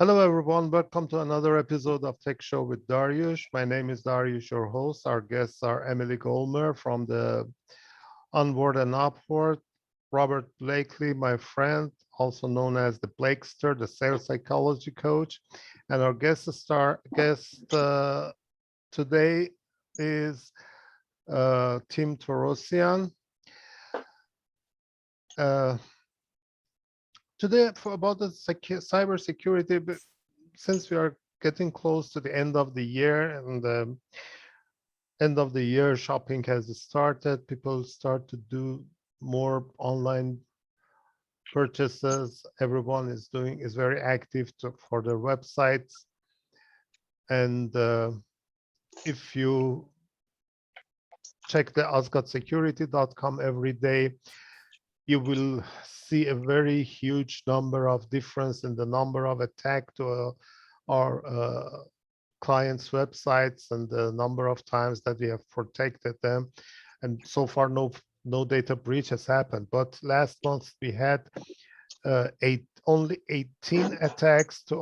Hello, everyone. Welcome to another episode of Tech Show with Daryoush. My name is Daryoush, your host. Our guests are Emily Goldmer from the Onward and Upward, Robert Blakely, my friend, also known as the Blakester, the sales psychology coach, and our guest today is Tim Torosian. Uh, Today, about the cyber security, since we are getting close to the end of the year and the end of the year shopping has started, people start to do more online purchases. Everyone is very active for their websites. And if you check the asgotsecurity.com every day, you will see a very huge number of difference in the number of attack to our clients' websites and the number of times that we have protected them. And so far, no data breach has happened. But last month we had only 18 attacks to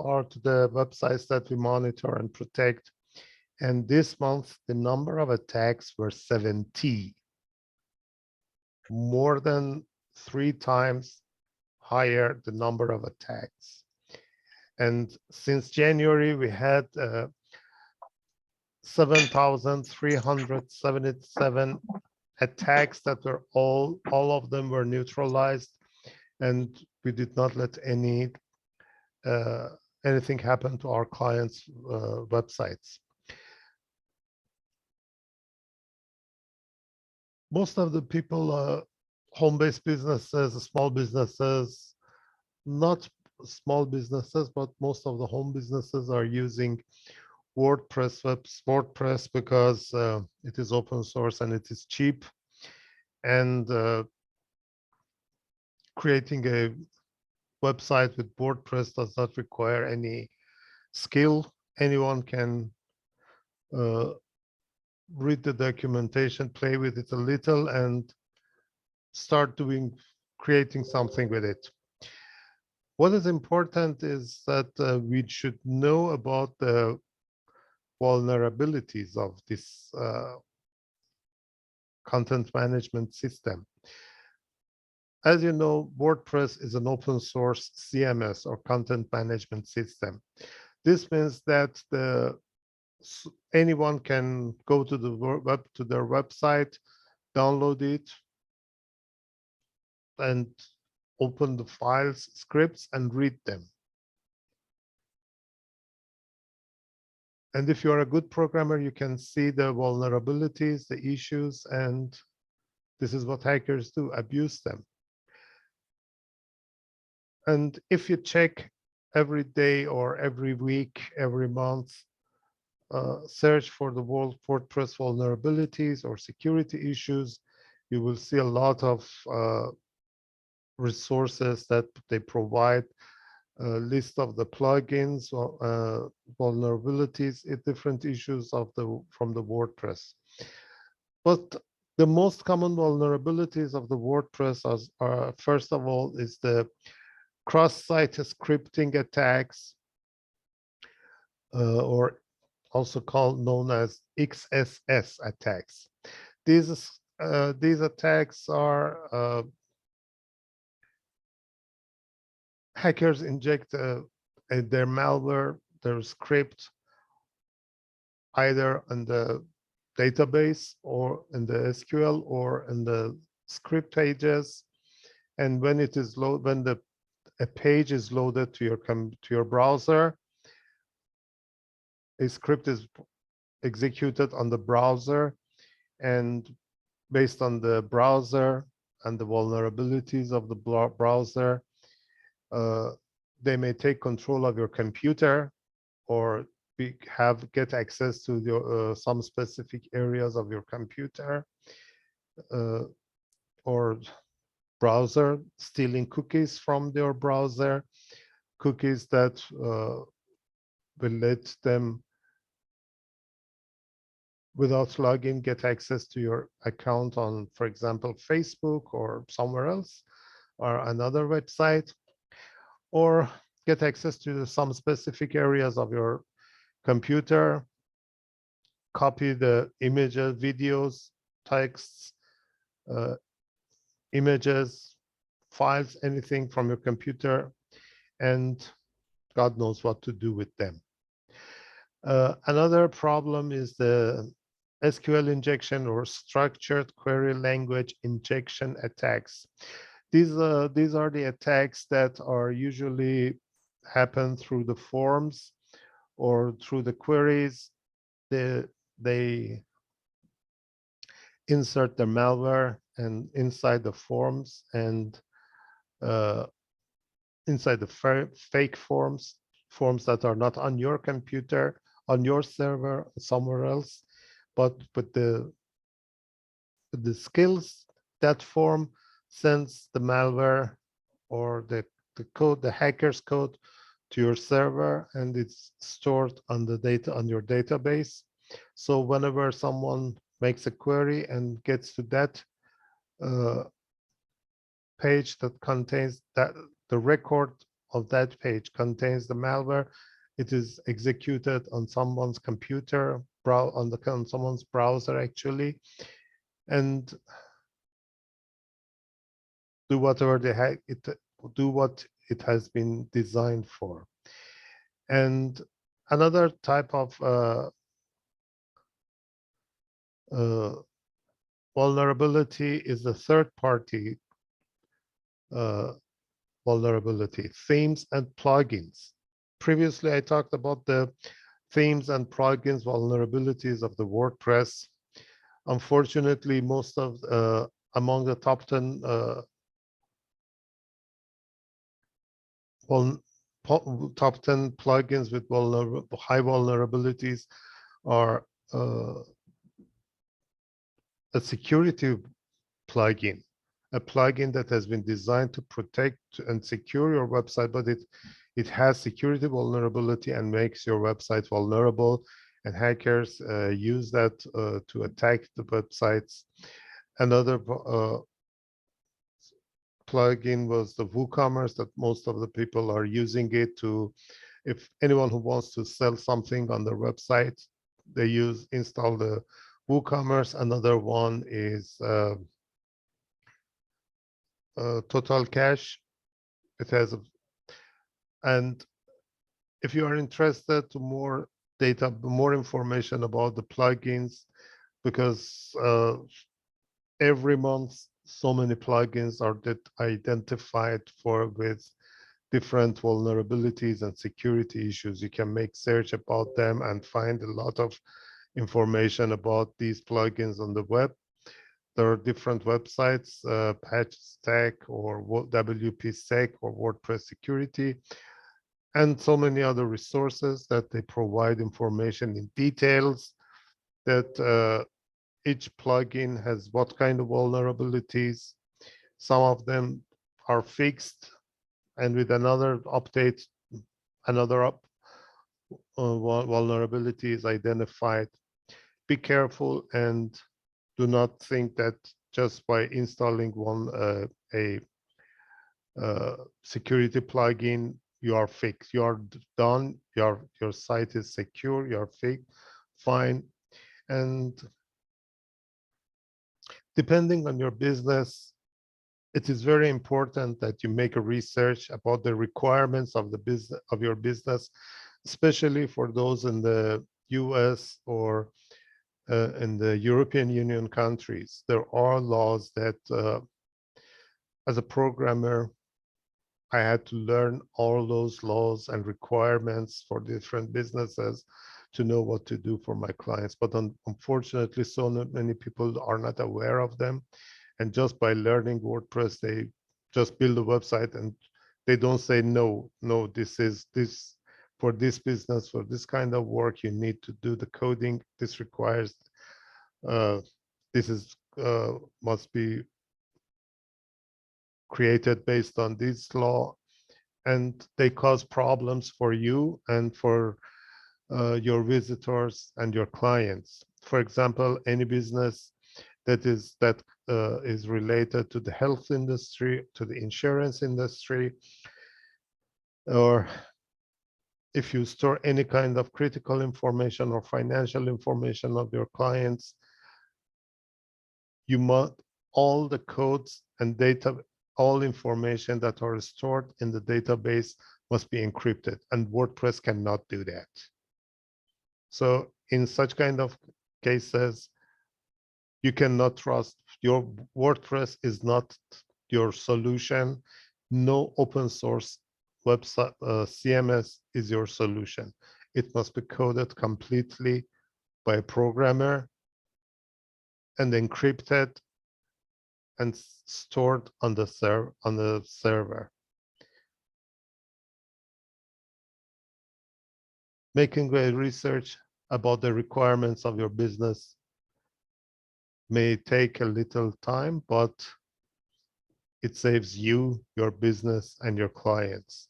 the websites that we monitor and protect. And this month, the number of attacks were 70, more than 3 times higher the number of attacks. And since January, we had 7,377 attacks that were all of them were neutralized, and we did not let anything happen to our clients' websites. Most of the people, home-based businesses, small businesses, not small businesses, but most of the home businesses are using WordPress because it is open source and it is cheap. And creating a website with WordPress does not require any skill. Anyone can read the documentation, play with it a little, and start creating something with it. What is important is that we should know about the vulnerabilities of this content management system. As you know, WordPress is an open source CMS or content management system. This means that anyone can go to their website, download it, and open the files, scripts, and read them. And if you are a good programmer, you can see the vulnerabilities, the issues, and this is what hackers do, abuse them. And if you check every day or every week, every month, search for the WordPress vulnerabilities or security issues, you will see a lot of resources that they provide, a list of the plugins or vulnerabilities, different issues from the WordPress. But the most common vulnerabilities of the WordPress are first of all, is the cross-site scripting attacks, or also known as XSS attacks. These attacks are hackers inject their malware, their script, either in the database or in the SQL or in the script pages. And when it is when a page is loaded to your browser, a script is executed on the browser, and based on the browser and the vulnerabilities of the browser, they may take control of your computer or get access to some specific areas of your computer, or browser, stealing cookies from your browser, cookies that will let them, without login, get access to your account on, for example, Facebook or somewhere else or another website. Or get access to some specific areas of your computer, copy the images, videos, texts, uh, images, files, anything from your computer, and God knows what to do with them. Another problem is the SQL injection or structured query language injection attacks. These are the attacks that are usually happen through the forms or through the queries. They insert the malware and inside the forms and uh, inside the fake forms that are not on your computer, on your server, somewhere else, but the skills that form sends the malware or the code, the hacker's code, to your server, and it's stored on the data on your database. So whenever someone makes a query and gets to that uh, page that contains that, the record of that page contains the malware, it is executed on someone's computer, on someone's browser actually, and do whatever do what it has been designed for. And another type of vulnerability is the third-party vulnerability, themes and plugins. Previously, I talked about the themes and plugins vulnerabilities of the WordPress. Unfortunately, most of among the top 10 top 10 plugins with high vulnerabilities are a security plugin, a plugin that has been designed to protect and secure your website, but it has security vulnerability and makes your website vulnerable, and hackers use that to attack the websites. Another plugin was the WooCommerce, that most of the people are using it to, if anyone who wants to sell something on their website, they install the WooCommerce. Another one is Total Cache. It has and if you are interested to more data, more information about the plugins, because every month so many plugins are identified with different vulnerabilities and security issues. You can make search about them and find a lot of information about these plugins on the web. There are different websites, PatchStack or WPSec or WordPress Security, and so many other resources that they provide information in details that each plugin has what kind of vulnerabilities. Some of them are fixed, and with another update, another vulnerability is identified. Be careful and do not think that just by installing a security plugin, you are fixed. You are done. Your site is secure. You're fine. And depending on your business, it is very important that you make a research about the requirements of the business of your business, especially for those in the US or in the European Union countries. There are laws that as a programmer, I had to learn all those laws and requirements for different businesses to know what to do for my clients. But unfortunately, so many people are not aware of them. And just by learning WordPress, they just build a website and they don't say, no, this for this business, for this kind of work, you need to do the coding. This requires, must be created based on this law, and they cause problems for you and for your visitors and your clients. For example, any business that is related to the health industry, to the insurance industry, or if you store any kind of critical information or financial information of your clients, you must, all the codes and data, all information that are stored in the database must be encrypted, and WordPress cannot do that. So in such kind of cases, you cannot trust. Your WordPress is not your solution. No open source website CMS is your solution. It must be coded completely by a programmer and encrypted and stored on the server. Making a research about the requirements of your business may take a little time, but it saves you, your business, and your clients.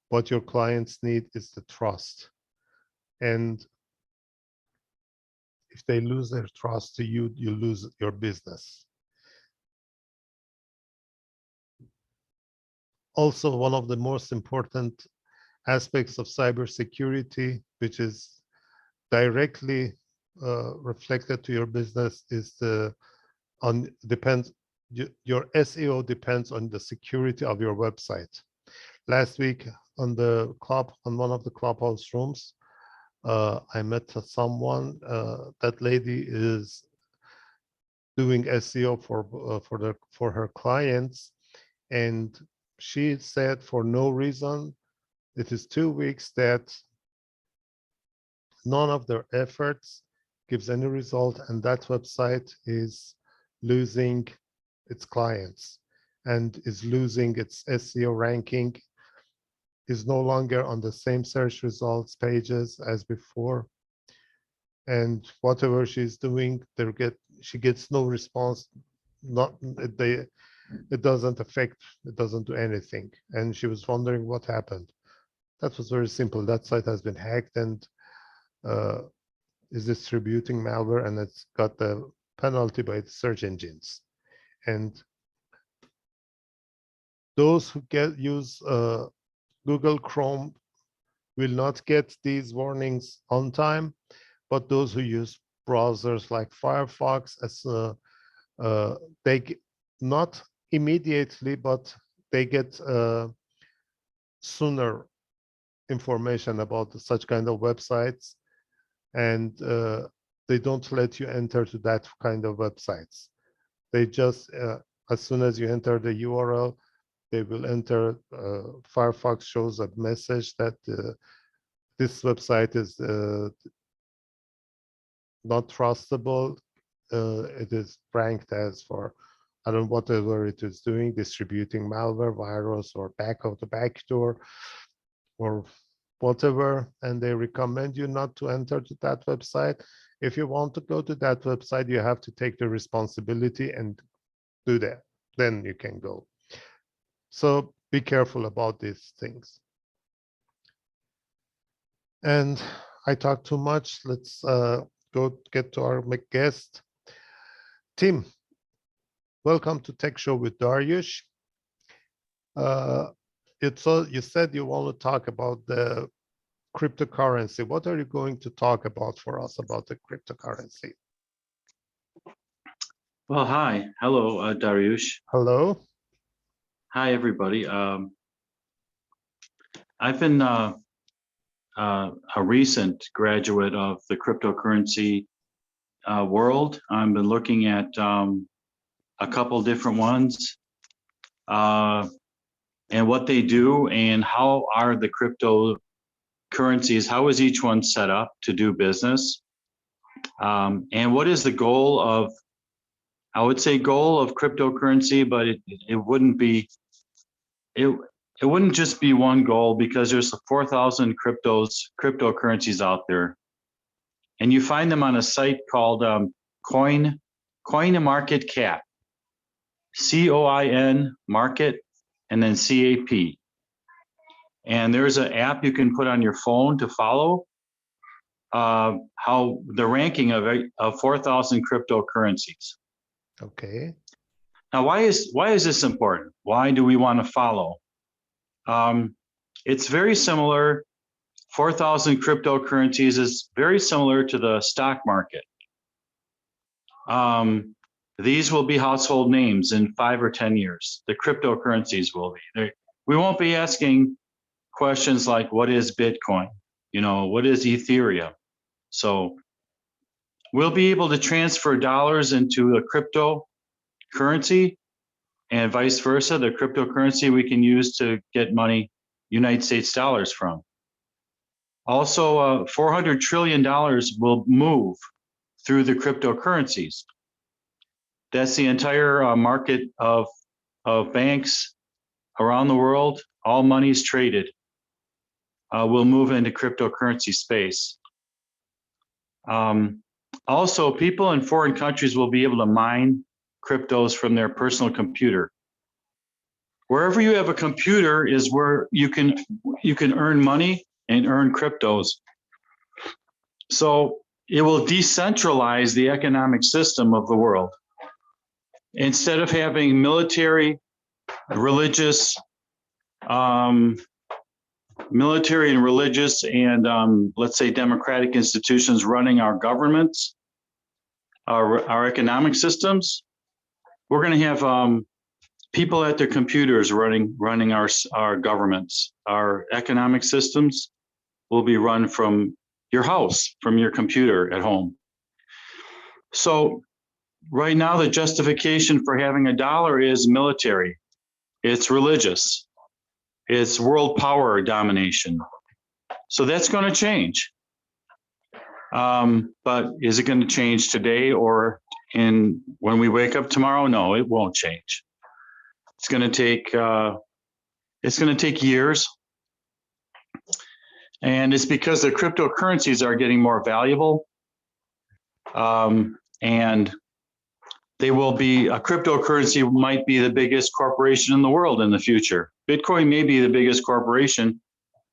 What your clients need is the trust. And if they lose their trust to you, you lose your business. Also, one of the most important aspects of cybersecurity, which is directly reflected to your business, is your SEO depends on the security of your website. Last week on one of the Clubhouse rooms, I met someone. That lady is doing SEO for her clients, and she said for no reason, it is 2 weeks that none of their efforts gives any result, and that website is losing its clients and is losing its SEO ranking, is no longer on the same search results pages as before. And whatever she's doing, she gets no response. It doesn't do anything. And she was wondering what happened. That was very simple. That site has been hacked and is distributing malware, and it's got the penalty by the search engines. And those who use Google Chrome will not get these warnings on time, but those who use browsers like Firefox, they not immediately, but they get sooner information about such kind of websites, and they don't let you enter to that kind of websites. They just, as soon as you enter the URL, they will enter, Firefox shows a message that this website is not trustable. It is ranked as for, I don't know, whatever it is doing, distributing malware, virus, or backdoor, or whatever, and they recommend you not to enter to that website. If you want to go to that website, you have to take the responsibility and do that. Then you can go. So be careful about these things. And I talk too much. Let's go get to our guest. Tim, welcome to Tech Show with Daryoush. You said you want to talk about the cryptocurrency. What are you going to talk about for us about the cryptocurrency? Well, hi. Hello, Daryoush. Hello. Hi, everybody. I've been a recent graduate of the cryptocurrency world. I've been looking at a couple different ones and what they do and how are the cryptocurrencies, how is each one set up to do business? And what is the goal of, I would say goal of cryptocurrency, but it wouldn't be, it wouldn't just be one goal, because there's 4,000 cryptocurrencies out there, and you find them on a site called CoinMarketCap, COIN market, and then CAP. And there's an app you can put on your phone to follow how the ranking of 4,000 cryptocurrencies. Okay. Now, why is this important? Why do we want to follow? It's very similar. 4,000 cryptocurrencies is very similar to the stock market. These will be household names in 5 or 10 years. The cryptocurrencies will be. We won't be asking questions like, what is Bitcoin? You know, what is Ethereum? So we'll be able to transfer dollars into a cryptocurrency and vice versa. The cryptocurrency we can use to get money, United States dollars from. Also, $400 trillion will move through the cryptocurrencies. That's the entire market of banks around the world. All monies traded will move into cryptocurrency space. Also, people in foreign countries will be able to mine cryptos from their personal computer. Wherever you have a computer is where you can earn money and earn cryptos. So it will decentralize the economic system of the world. Instead of having military, religious, and let's say democratic institutions running our governments, our economic systems, we're going to have people at their computers running our governments. Our economic systems will be run from your house, from your computer at home. So right now, the justification for having a dollar is military. It's religious. It's world power domination. So that's going to change. But is it going to change today or when we wake up tomorrow? No, it won't change. It's going to take years. And it's because the cryptocurrencies are getting more valuable. And they will be, a cryptocurrency might be the biggest corporation in the world in the future. Bitcoin may be the biggest corporation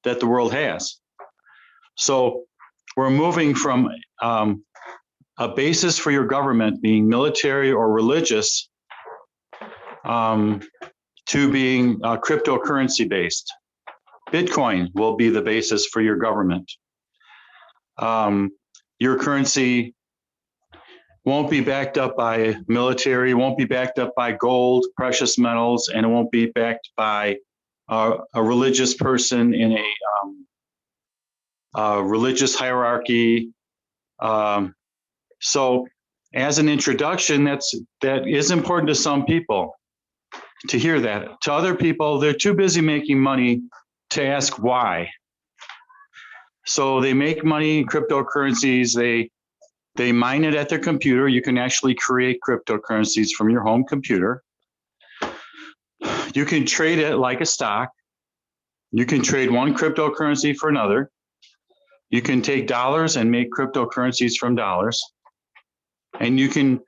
that the world has. So we're moving from a basis for your government being military or religious to being cryptocurrency based. Bitcoin will be the basis for your government. Your currency won't be backed up by military, won't be backed up by gold, precious metals, and it won't be backed by a religious person in a religious hierarchy. So as an introduction, that is important to some people to hear that. To other people, they're too busy making money to ask why. So they make money in cryptocurrencies, they mine it at their computer. You can actually create cryptocurrencies from your home computer. You can trade it like a stock. You can trade one cryptocurrency for another. You can take dollars and make cryptocurrencies from dollars. And you can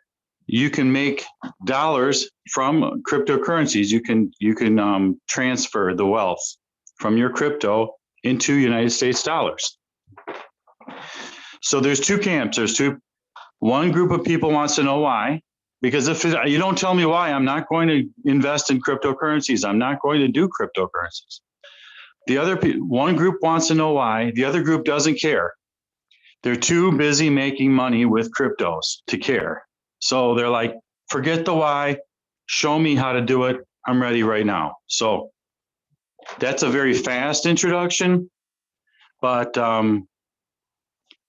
make dollars from cryptocurrencies. You can transfer the wealth from your crypto into United States dollars. So there's two camps. One group of people wants to know why, because if you don't tell me why, I'm not going to invest in cryptocurrencies. I'm not going to do cryptocurrencies. One group wants to know why. The other group doesn't care. They're too busy making money with cryptos to care. So they're like, forget the why. Show me how to do it. I'm ready right now. So that's a very fast introduction, but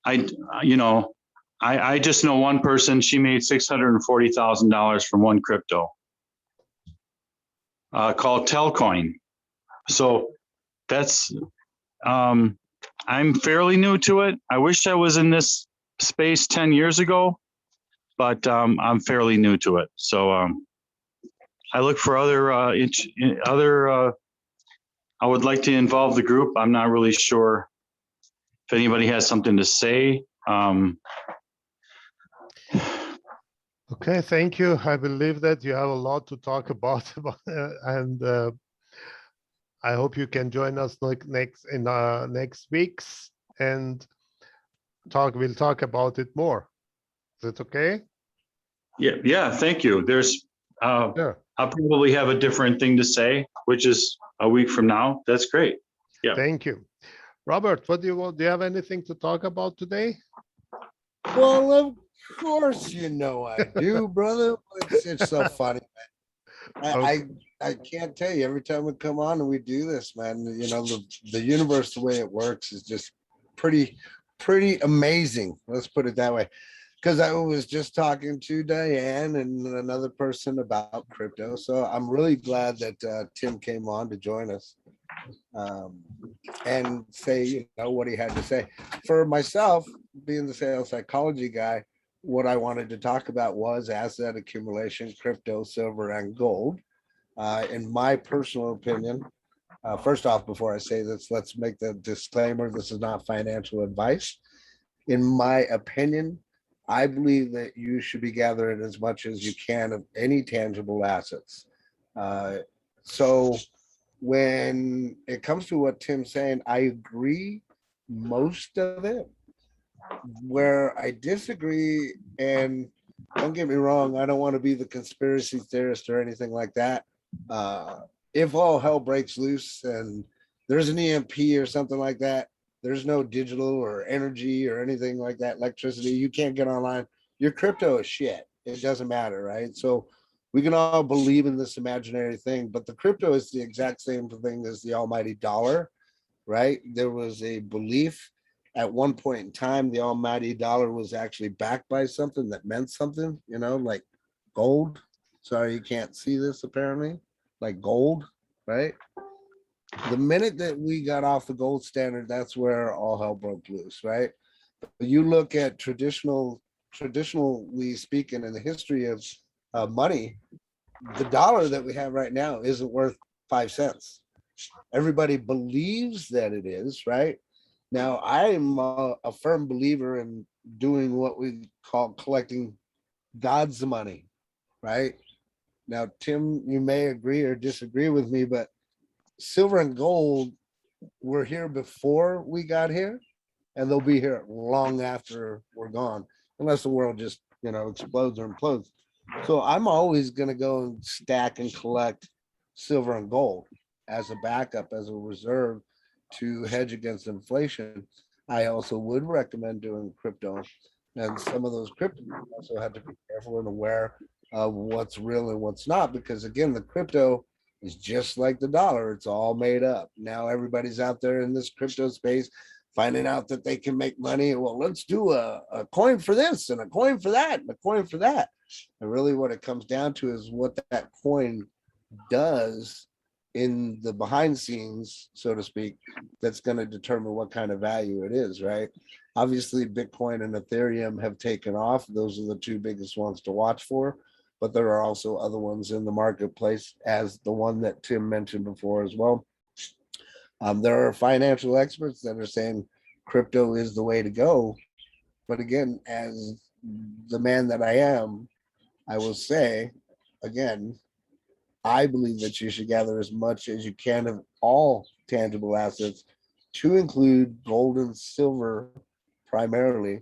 I just know one person. She made $640,000 from one crypto called Telcoin. So that's I'm fairly new to it. I wish I was in this space 10 years ago, but I'm fairly new to it. So I look for other I would like to involve the group. I'm not really sure if anybody has something to say. Okay, thank you. I believe that you have a lot to talk about, and I hope you can join us next weeks and we'll talk about it more. Is it okay? Yeah. Thank you. There's Sure. I'll probably have a different thing to say, which is a week from now. That's great. Yeah. Thank you. Robert, what do you want? Do you have anything to talk about today? Well, of course, you know I do, brother. It's so funny. Okay. I can't tell you every time we come on and we do this, man. You know, the universe, the way it works is just pretty amazing. Let's put it that way. Because I was just talking to Diane and another person about crypto. So I'm really glad that Tim came on to join us and say, you know, what he had to say. For myself, being the sales psychology guy, what I wanted to talk about was asset accumulation, crypto, silver, and gold. In my personal opinion, first off, before I say this, let's make the disclaimer, this is not financial advice. In my opinion, I believe that you should be gathering as much as you can of any tangible assets. So when it comes to what Tim's saying, I agree most of it. Where I disagree, and don't get me wrong, I don't want to be the conspiracy theorist or anything like that. If all hell breaks loose and there's an EMP or something like that, there's no digital or energy or anything like that, electricity, you can't get online. Your crypto is shit. It doesn't matter, right? So we can all believe in this imaginary thing, but the crypto is the exact same thing as the almighty dollar, right? There was a belief at one point in time, the almighty dollar was actually backed by something that meant something, you know, like gold. Sorry, you can't see this apparently, like gold, right? The minute that we got off the gold standard, that's where all hell broke loose, right? But you look at traditionally speaking, in the history of money, the dollar that we have right now isn't worth 5 cents. Everybody believes that it is, right? Now, I'm a firm believer in doing what we call collecting God's money, right? Now, Tim, you may agree or disagree with me, but silver and gold were here before we got here, and they'll be here long after we're gone, unless the world just, you know, explodes or implodes. So I'm always going to go and stack and collect silver and gold as a backup, as a reserve to hedge against inflation. I also would recommend doing crypto, and some of those crypto also have to be careful and aware of what's real and what's not, because again, the crypto is just like the dollar. It's all made up. Now everybody's out there in this crypto space finding out that they can make money. Well, let's do a coin for this and a coin for that and a coin for that. And really what it comes down to is what that coin does in the behind scenes, so to speak, that's going to determine what kind of value it is, right? Obviously, Bitcoin and Ethereum have taken off. Those are the two biggest ones to watch for. But there are also other ones in the marketplace, as the one that Tim mentioned before as well. There are financial experts that are saying crypto is the way to go. But again, as the man that I am, I will say, again, I believe that you should gather as much as you can of all tangible assets, to include gold and silver primarily.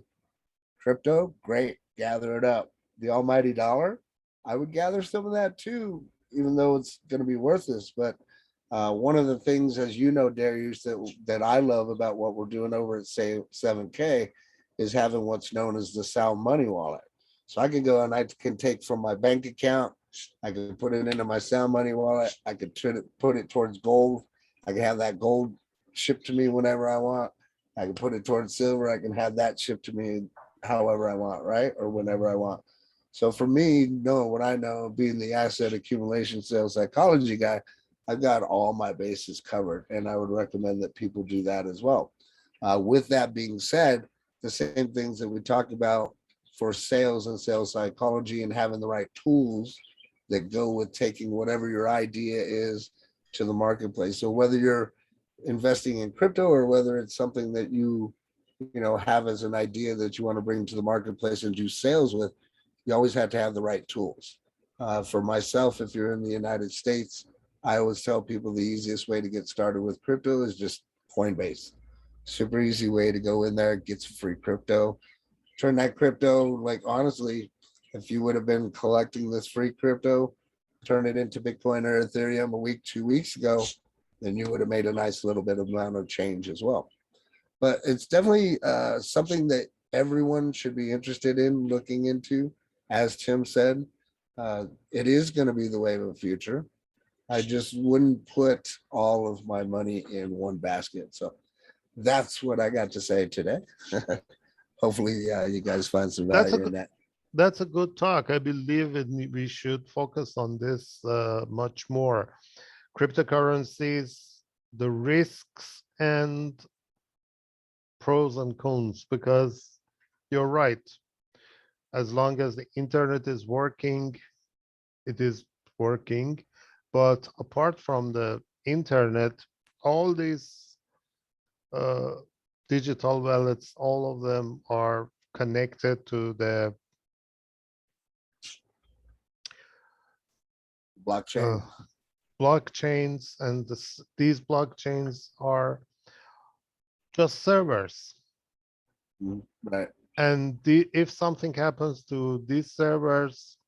Crypto, great, gather it up. The almighty dollar, I would gather some of that too, even though it's going to be worthless. But one of the things, as you know, Daryoush, that I love about what we're doing over at say 7K is having what's known as the sound money wallet. So I can go and I can take from my bank account, I can put it into my sound money wallet, I could put it towards gold, I can have that gold shipped to me whenever I want, I can put it towards silver, I can have that shipped to me however I want, right? Or whenever I want. So for me, knowing what I know, being the asset accumulation sales psychology guy, I've got all my bases covered, and I would recommend that people do that as well. With that being said, the same things that we talked about for sales and sales psychology and having the right tools that go with taking whatever your idea is to the marketplace. So whether you're investing in crypto or whether it's something that you know, have as an idea that you want to bring to the marketplace and do sales with, you always have to have the right tools. For myself, if you're in the United States, I always tell people the easiest way to get started with crypto is just Coinbase. Super easy way to go in there, get some free crypto. Turn that crypto, like honestly, if you would have been collecting this free crypto, turn it into Bitcoin or Ethereum a week, 2 weeks ago, then you would have made a nice little bit of amount of change as well. But it's definitely something that everyone should be interested in looking into. As Tim said, it is going to be the wave of the future. I just wouldn't put all of my money in one basket. So that's what I got to say today. Hopefully, you guys find some That's a value in good, that. that's a good talk. I believe we should focus on this much more. Cryptocurrencies, the risks and pros and cons, because you're right. As long as the internet is working, it is working. But apart from the internet, all these digital wallets, all of them are connected to the Blockchain. blockchains, and these blockchains are just servers. Right. And if something happens to these servers,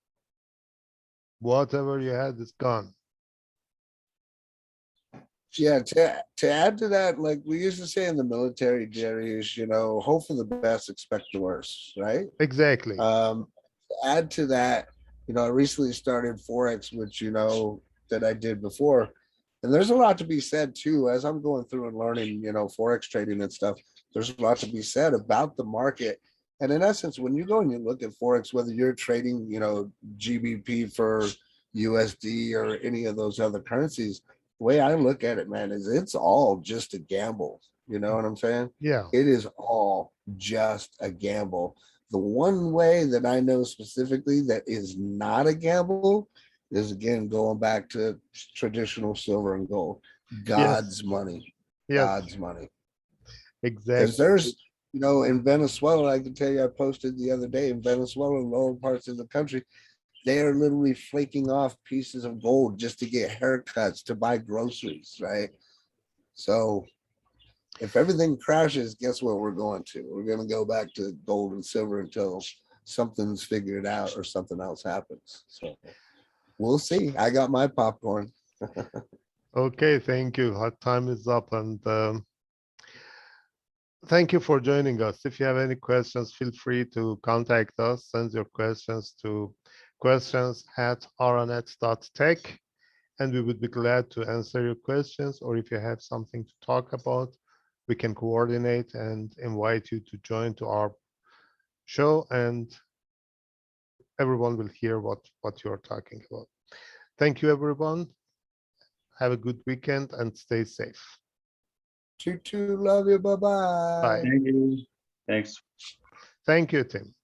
whatever you had is gone. Yeah, to add to that, like we used to say in the military, Daryoush, hope for the best, expect the worst, right? Exactly. To add to that, I recently started Forex, which that I did before. And there's a lot to be said too, as I'm going through and learning, Forex trading and stuff. There's a lot to be said about the market. And in essence, when you go and you look at Forex, whether you're trading, GBP for USD or any of those other currencies, the way I look at it, man, is it's all just a gamble. You know what I'm saying? Yeah. It is all just a gamble. The one way that I know specifically that is not a gamble is, again, going back to traditional silver and gold. God's money. Yes. God's money. Exactly. Because there's, in Venezuela, I can tell you, I posted the other day, in Venezuela, lower parts of the country, they are literally flaking off pieces of gold just to get haircuts, to buy groceries, right? So if everything crashes, guess what we're going to? We're going to go back to gold and silver until something's figured out or something else happens. So we'll see. I got my popcorn. Okay, thank you. Our time is up, and thank you for joining us. If you have any questions, feel free to contact us. Send your questions to questions@aranet.tech, and we would be glad to answer your questions. Or if you have something to talk about, we can coordinate and invite you to join to our show, and everyone will hear what you're talking about. Thank you, everyone. Have a good weekend and stay safe. Love you. Bye-bye. Bye. Thank you. Thanks. Thank you, Tim.